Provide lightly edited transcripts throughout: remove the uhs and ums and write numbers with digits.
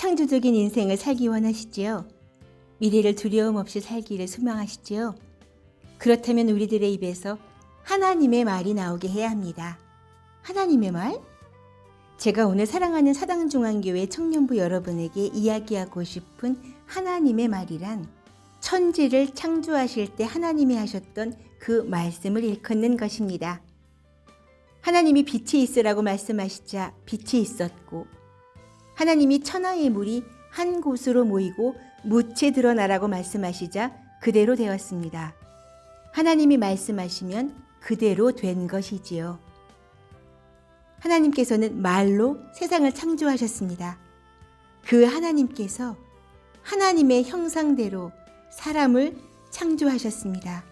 창조적인 인생을 살기 원하시지요? 미래를 두려움 없이 살기를 소망하시지요? 그렇다면 우리들의 입에서 하나님의 말이 나오게 해야 합니다. 하나님의 말? 제가 오늘 사랑하는 사당중앙교회 청년부 여러분에게 이야기하고 싶은 하나님의 말이란 천지를 창조하실 때 하나님이 하셨던 그 말씀을 일컫는 것입니다. 하나님이 빛이 있으라고 말씀하시자 빛이 있었고, 하나님이 천하의 물이 한 곳으로 모이고 묻혀 드러나라고 말씀하시자 그대로 되었습니다. 하나님이 말씀하시면 그대로 된 것이지요. 하나님께서는 말로 세상을 창조하셨습니다. 그 하나님께서 하나님의 형상대로 사람을 창조하셨습니다.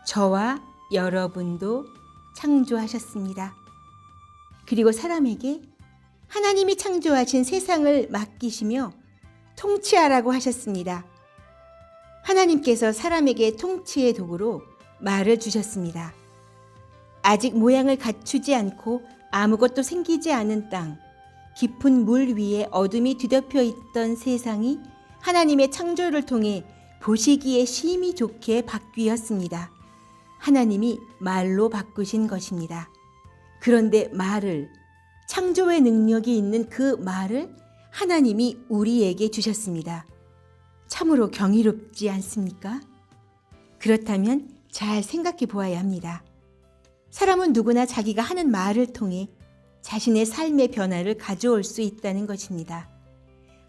저와 여러분도 창조하셨습니다. 그리고 사람에게 하나님이 창조하신 세상을 맡기시며 통치하라고 하셨습니다. 하나님께서 사람에게 통치의 도구로 말을 주셨습니다. 아직 모양을 갖추지 않고 아무것도 생기지 않은 땅, 깊은 물 위에 어둠이 뒤덮여 있던 세상이 하나님의 창조를 통해 보시기에 심히 좋게 바뀌었습니다. 하나님이 말로 바꾸신 것입니다. 그런데 말을, 창조의 능력이 있는 그 말을 하나님이 우리에게 주셨습니다. 참으로 경이롭지 않습니까? 그렇다면 잘 생각해 보아야 합니다. 사람은 누구나 자기가 하는 말을 통해 자신의 삶의 변화를 가져올 수 있다는 것입니다.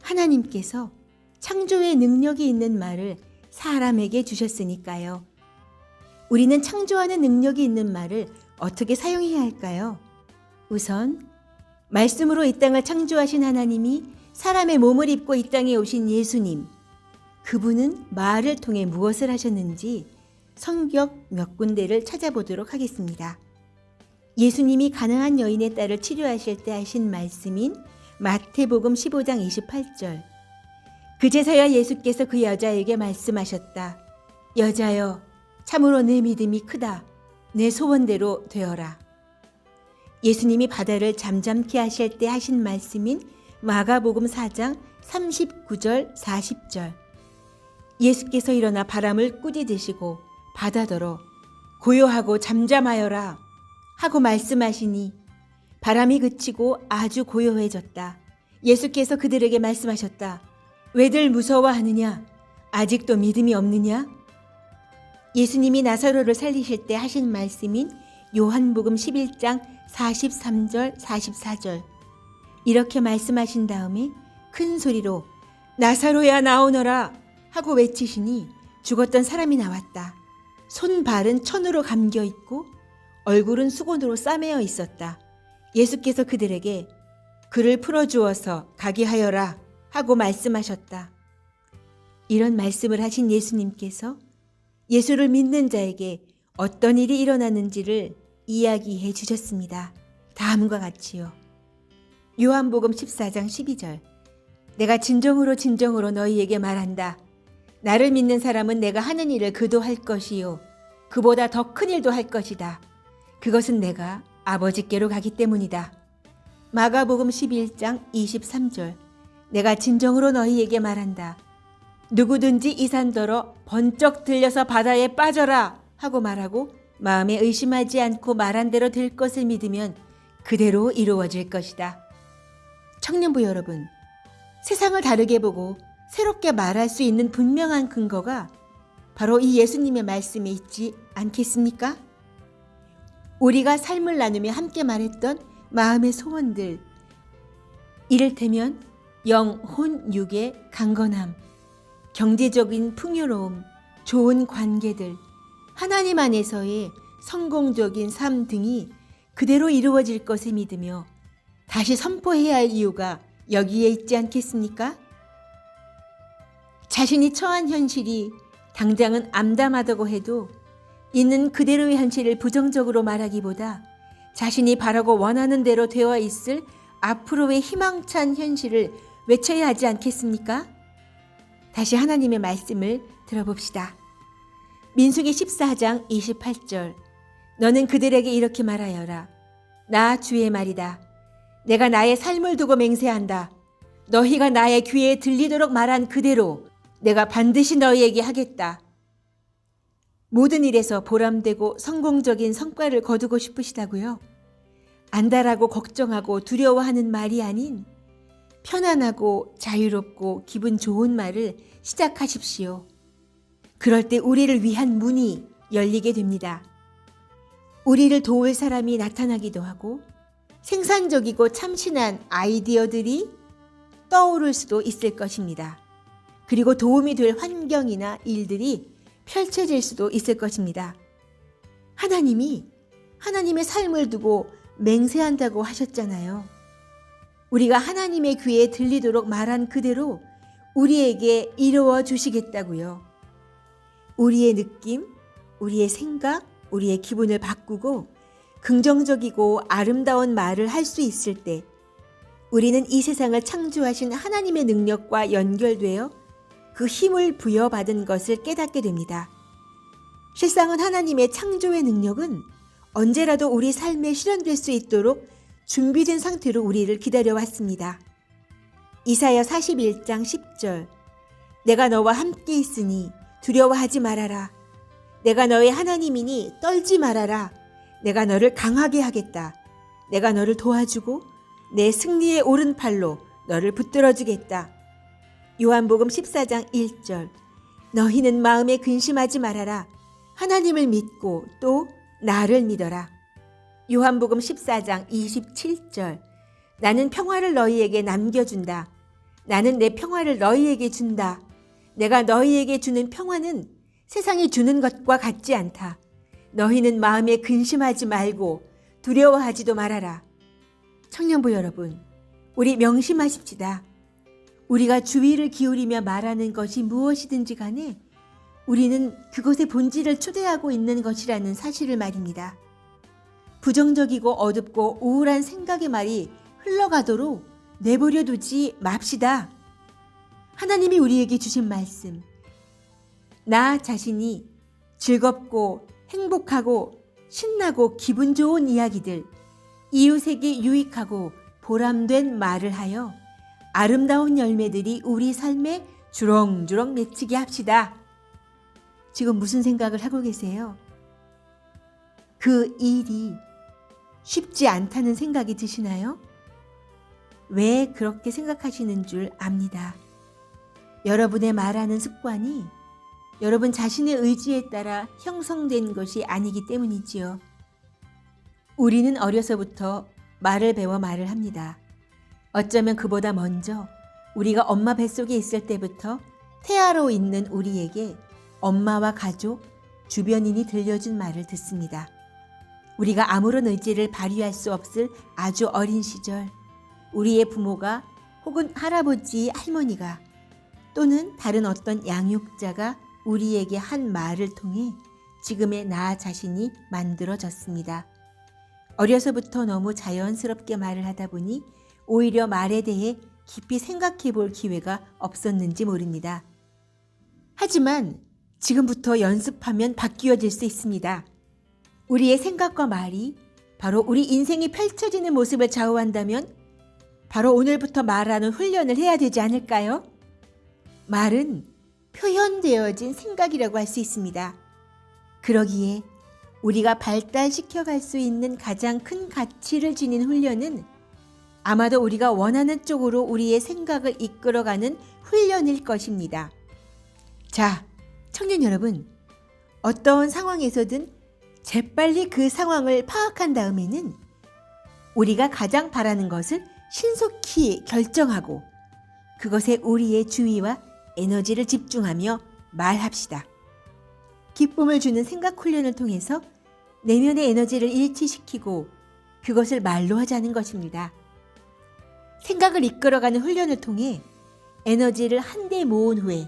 하나님께서 창조의 능력이 있는 말을 사람에게 주셨으니까요. 우리는 창조하는 능력이 있는 말을 어떻게 사용해야 할까요? 우선 말씀으로 이 땅을 창조하신 하나님이 사람의 몸을 입고 이 땅에 오신 예수님, 그분은 말을 통해 무엇을 하셨는지 성경 몇 군데를 찾아보도록 하겠습니다. 예수님이 가나안 여인의 딸을 치료하실 때 하신 말씀인 마태복음 15장 28절. 그제서야 예수께서 그 여자에게 말씀하셨다. 여자여, 참으로 내 믿음이 크다. 내 소원대로 되어라. 예수님이 바다를 잠잠케 하실 때 하신 말씀인 마가복음 4장 39절 40절. 예수께서 일어나 바람을 꾸짖으시고 바다더러 고요하고 잠잠하여라 하고 말씀하시니 바람이 그치고 아주 고요해졌다. 예수께서 그들에게 말씀하셨다. 왜들 무서워하느냐? 아직도 믿음이 없느냐? 예수님이 나사로를 살리실 때 하신 말씀인 요한복음 11장 43절 44절. 이렇게 말씀하신 다음에 큰 소리로 나사로야 나오너라 하고 외치시니 죽었던 사람이 나왔다. 손 발은 천으로 감겨 있고 얼굴은 수건으로 싸매어 있었다. 예수께서 그들에게 그를 풀어주어서 가게 하여라 하고 말씀하셨다. 이런 말씀을 하신 예수님께서 예수를 믿는 자에게 어떤 일이 일어나는지를 이야기해 주셨습니다. 다음과 같이요. 요한복음 14장 12절. 내가 진정으로 너희에게 말한다. 나를 믿는 사람은 내가 하는 일을 그도 할 것이요 그보다 더 큰 일도 할 것이다. 그것은 내가 아버지께로 가기 때문이다. 마가복음 11장 23절. 내가 진정으로 너희에게 말한다. 누구든지 이 산더러 번쩍 들려서 바다에 빠져라 하고 말하고 마음에 의심하지 않고 말한 대로 될 것을 믿으면 그대로 이루어질 것이다. 청년부 여러분, 세상을 다르게 보고 새롭게 말할 수 있는 분명한 근거가 바로 이 예수님의 말씀에 있지 않겠습니까? 우리가 삶을 나누며 함께 말했던 마음의 소원들, 이를테면 영, 혼, 육의 강건함, 경제적인 풍요로움, 좋은 관계들, 하나님 안에서의 성공적인 삶 등이 그대로 이루어질 것을 믿으며 다시 선포해야 할 이유가 여기에 있지 않겠습니까? 자신이 처한 현실이 당장은 암담하다고 해도 있는 그대로의 현실을 부정적으로 말하기보다 자신이 바라고 원하는 대로 되어 있을 앞으로의 희망찬 현실을 외쳐야 하지 않겠습니까? 다시 하나님의 말씀을 들어봅시다. 민수기 14장 28절. 너는 그들에게 이렇게 말하여라. 나 주의 말이다. 내가 나의 삶을 두고 맹세한다. 너희가 나의 귀에 들리도록 말한 그대로 내가 반드시 너희에게 하겠다. 모든 일에서 보람되고 성공적인 성과를 거두고 싶으시다고요? 안달하고 걱정하고 두려워하는 말이 아닌 편안하고 자유롭고 기분 좋은 말을 시작하십시오. 그럴 때 우리를 위한 문이 열리게 됩니다. 우리를 도울 사람이 나타나기도 하고 생산적이고 참신한 아이디어들이 떠오를 수도 있을 것입니다. 그리고 도움이 될 환경이나 일들이 펼쳐질 수도 있을 것입니다. 하나님이 하나님의 삶을 두고 맹세한다고 하셨잖아요. 우리가 하나님의 귀에 들리도록 말한 그대로 우리에게 이루어 주시겠다고요. 우리의 느낌, 우리의 생각, 우리의 기분을 바꾸고 긍정적이고 아름다운 말을 할 수 있을 때 우리는 이 세상을 창조하신 하나님의 능력과 연결되어 그 힘을 부여받은 것을 깨닫게 됩니다. 실상은 하나님의 창조의 능력은 언제라도 우리 삶에 실현될 수 있도록 준비된 상태로 우리를 기다려왔습니다. 이사야 41장 10절 내가 너와 함께 있으니 두려워하지 말아라. 내가 너의 하나님이니 떨지 말아라. 내가 너를 강하게 하겠다. 내가 너를 도와주고 내 승리의 오른팔로 너를 붙들어주겠다. 요한복음 14장 1절 너희는 마음에 근심하지 말아라. 하나님을 믿고 또 나를 믿어라. 요한복음 14장 27절 나는 평화를 너희에게 남겨준다. 나는 내 평화를 너희에게 준다. 내가 너희에게 주는 평화는 세상이 주는 것과 같지 않다. 너희는 마음에 근심하지 말고 두려워하지도 말아라. 청년부 여러분, 우리 명심하십시다. 우리가 주의를 기울이며 말하는 것이 무엇이든지 간에 우리는 그것의 본질을 초대하고 있는 것이라는 사실을 말입니다. 부정적이고 어둡고 우울한 생각의 말이 흘러가도록 내버려 두지 맙시다. 하나님이 우리에게 주신 말씀, 나 자신이 즐겁고 행복하고 신나고 기분 좋은 이야기들, 이웃에게 유익하고 보람된 말을 하여 아름다운 열매들이 우리 삶에 주렁주렁 맺히게 합시다. 지금 무슨 생각을 하고 계세요? 그 일이 쉽지 않다는 생각이 드시나요? 왜 그렇게 생각하시는 줄 압니다. 여러분의 말하는 습관이 여러분 자신의 의지에 따라 형성된 것이 아니기 때문이지요. 우리는 어려서부터 말을 배워 말을 합니다. 어쩌면 그보다 먼저 우리가 엄마 뱃속에 있을 때부터 태아로 있는 우리에게 엄마와 가족, 주변인이 들려준 말을 듣습니다. 우리가 아무런 의지를 발휘할 수 없을 아주 어린 시절, 우리의 부모가 혹은 할아버지, 할머니가 또는 다른 어떤 양육자가 우리에게 한 말을 통해 지금의 나 자신이 만들어졌습니다. 어려서부터 너무 자연스럽게 말을 하다 보니 오히려 말에 대해 깊이 생각해 볼 기회가 없었는지 모릅니다. 하지만 지금부터 연습하면 바뀌어질 수 있습니다. 우리의 생각과 말이 바로 우리 인생이 펼쳐지는 모습을 좌우한다면 바로 오늘부터 말하는 훈련을 해야 되지 않을까요? 말은 표현되어진 생각이라고 할 수 있습니다. 그러기에 우리가 발달시켜 갈 수 있는 가장 큰 가치를 지닌 훈련은 아마도 우리가 원하는 쪽으로 우리의 생각을 이끌어가는 훈련일 것입니다. 자, 청년 여러분, 어떠한 상황에서든 재빨리 그 상황을 파악한 다음에는 우리가 가장 바라는 것을 신속히 결정하고 그것에 우리의 주의와 에너지를 집중하며 말합시다. 기쁨을 주는 생각 훈련을 통해서 내면의 에너지를 일치시키고 그것을 말로 하자는 것입니다. 생각을 이끌어가는 훈련을 통해 에너지를 한데 모은 후에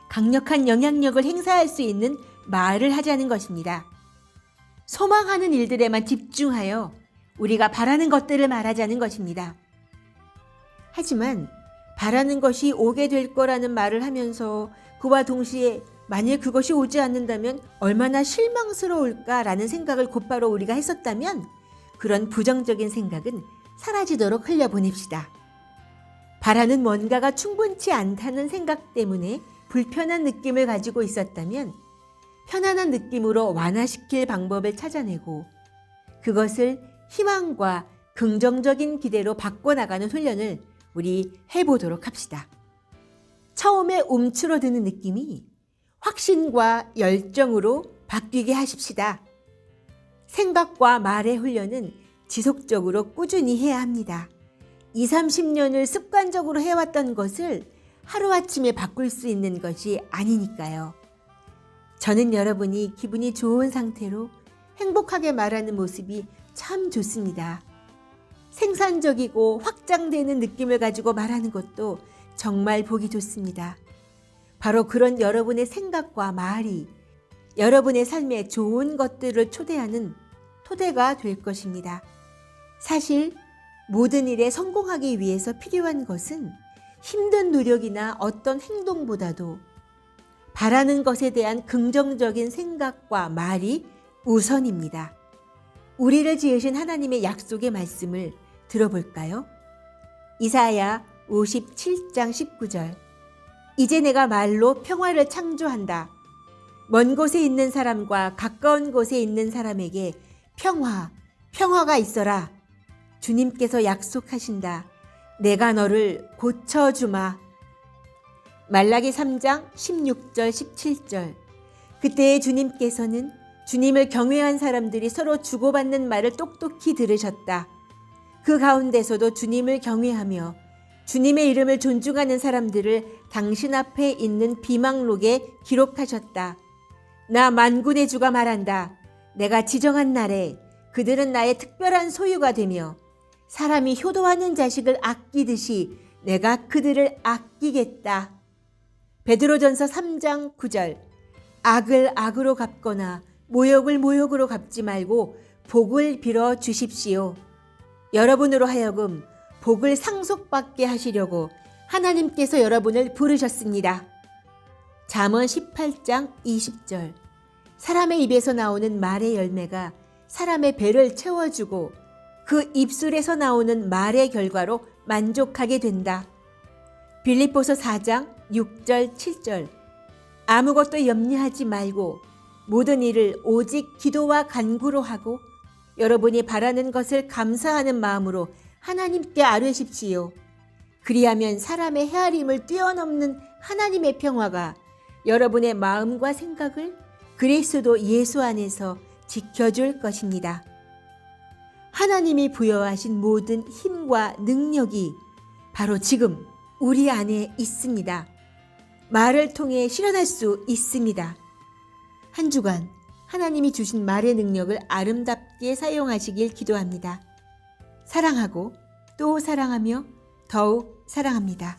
강력한 영향력을 행사할 수 있는 말을 하자는 것입니다. 소망하는 일들에만 집중하여 우리가 바라는 것들을 말하자는 것입니다. 하지만 바라는 것이 오게 될 거라는 말을 하면서 그와 동시에 만일 그것이 오지 않는다면 얼마나 실망스러울까라는 생각을 곧바로 우리가 했었다면 그런 부정적인 생각은 사라지도록 흘려보냅시다. 바라는 뭔가가 충분치 않다는 생각 때문에 불편한 느낌을 가지고 있었다면 편안한 느낌으로 완화시킬 방법을 찾아내고 그것을 희망과 긍정적인 기대로 바꿔나가는 훈련을 우리 해보도록 합시다. 처음에 움츠러드는 느낌이 확신과 열정으로 바뀌게 하십시다. 생각과 말의 훈련은 지속적으로 꾸준히 해야 합니다. 20, 30년을 습관적으로 해왔던 것을 하루아침에 바꿀 수 있는 것이 아니니까요. 저는 여러분이 기분이 좋은 상태로 행복하게 말하는 모습이 참 좋습니다. 생산적이고 확장되는 느낌을 가지고 말하는 것도 정말 보기 좋습니다. 바로 그런 여러분의 생각과 말이 여러분의 삶에 좋은 것들을 초대하는 토대가 될 것입니다. 사실 모든 일에 성공하기 위해서 필요한 것은 힘든 노력이나 어떤 행동보다도 바라는 것에 대한 긍정적인 생각과 말이 우선입니다. 우리를 지으신 하나님의 약속의 말씀을 들어볼까요? 이사야 57장 19절. 이제 내가 말로 평화를 창조한다. 먼 곳에 있는 사람과 가까운 곳에 있는 사람에게 평화가 있어라. 주님께서 약속하신다. 내가 너를 고쳐주마. 말라기 3장 16절 17절. 그때의 주님께서는 주님을 경외한 사람들이 서로 주고받는 말을 똑똑히 들으셨다. 그 가운데서도 주님을 경외하며 주님의 이름을 존중하는 사람들을 당신 앞에 있는 비망록에 기록하셨다. 나 만군의 주가 말한다. 내가 지정한 날에 그들은 나의 특별한 소유가 되며 사람이 효도하는 자식을 아끼듯이 내가 그들을 아끼겠다. 베드로전서 3장 9절. 악을 악으로 갚거나 모욕을 모욕으로 갚지 말고 복을 빌어 주십시오. 여러분으로 하여금 복을 상속받게 하시려고 하나님께서 여러분을 부르셨습니다. 잠언 18장 20절. 사람의 입에서 나오는 말의 열매가 사람의 배를 채워주고 그 입술에서 나오는 말의 결과로 만족하게 된다. 빌립보서 4장 6절 7절. 아무것도 염려하지 말고 모든 일을 오직 기도와 간구로 하고 여러분이 바라는 것을 감사하는 마음으로 하나님께 아뢰십시오. 그리하면 사람의 헤아림을 뛰어넘는 하나님의 평화가 여러분의 마음과 생각을 그리스도 예수 안에서 지켜줄 것입니다. 하나님이 부여하신 모든 힘과 능력이 바로 지금 우리 안에 있습니다. 말을 통해 실현할 수 있습니다. 한 주간 하나님이 주신 말의 능력을 아름답게 사용하시길 기도합니다. 사랑하고 또 사랑하며 더욱 사랑합니다.